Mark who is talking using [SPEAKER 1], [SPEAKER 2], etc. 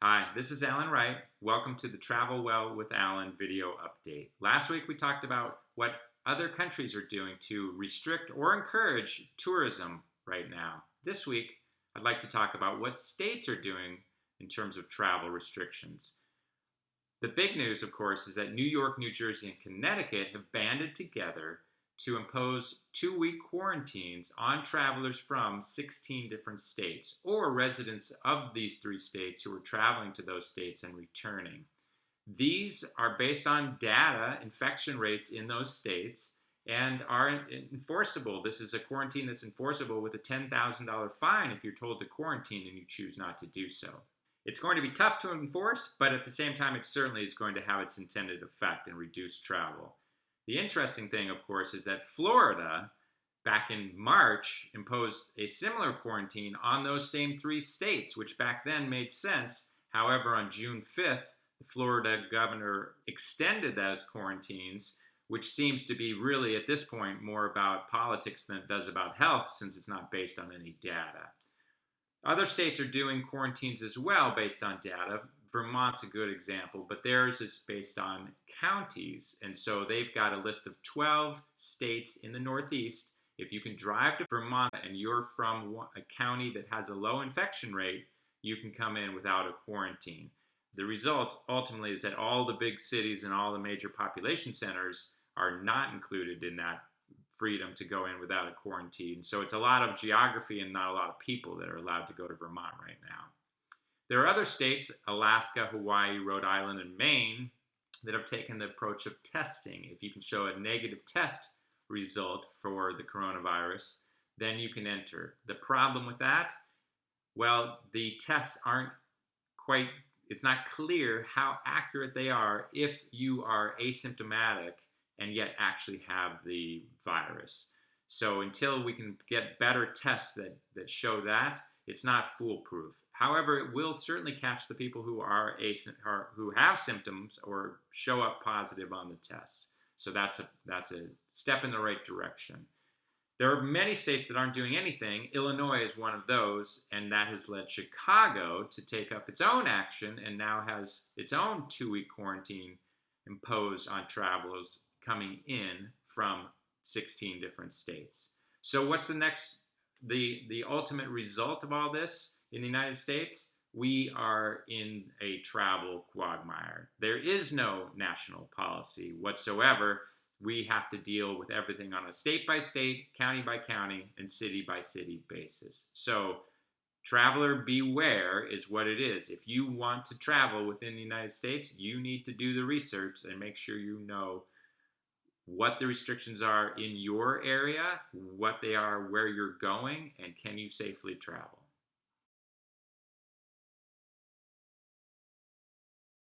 [SPEAKER 1] Hi, this is Allan Wright. Welcome to the Travel Well with Allan video update. Last week we talked about what other countries are doing to restrict or encourage tourism right now. This week I'd like to talk about what states are doing in terms of travel restrictions. The big news, of course, is that New York, New Jersey, and Connecticut have banded together to impose 2-week quarantines on travelers from 16 different states or residents of these 3 states who are traveling to those states and returning. These are based on data, infection rates in those states, and are enforceable. This is a quarantine that's enforceable with a $10,000 fine if you're told to quarantine and you choose not to do so. It's going to be tough to enforce, but at the same time, it certainly is going to have its intended effect and reduce travel. The interesting thing, of course, is that Florida, back in March, imposed a similar quarantine on those same 3 states, which back then made sense. However, on June 5th, the Florida governor extended those quarantines, which seems to be really, at this point, more about politics than it does about health, since it's not based on any data. Other states are doing quarantines as well based on data. Vermont's a good example, but theirs is based on counties. And so they've got a list of 12 states in the Northeast. If you can drive to Vermont and you're from a county that has a low infection rate, you can come in without a quarantine. The result ultimately is that all the big cities and all the major population centers are not included in that freedom to go in without a quarantine. So it's a lot of geography and not a lot of people that are allowed to go to Vermont right now. There are other states, Alaska, Hawaii, Rhode Island, and Maine, that have taken the approach of testing. If you can show a negative test result for the coronavirus, then you can enter. The problem with that, well, the tests aren't quite, it's not clear how accurate they are if you are asymptomatic and yet actually have the virus. So until we can get better tests that show that, it's not foolproof. However, it will certainly catch the people who who have symptoms or show up positive on the test. So that's a step in the right direction. There are many states that aren't doing anything. Illinois is one of those, and that has led Chicago to take up its own action and now has its own 2-week quarantine imposed on travelers coming in from 16 different states. So what's the ultimate result of all this in the United States? We are in a travel quagmire. There is no national policy whatsoever. We have to deal with everything on a state-by-state, county-by-county, and city-by-city basis. So traveler beware is what it is. If you want to travel within the United States, you need to do the research and make sure you know what the restrictions are in your area, what they are, where you're going, and can you safely travel.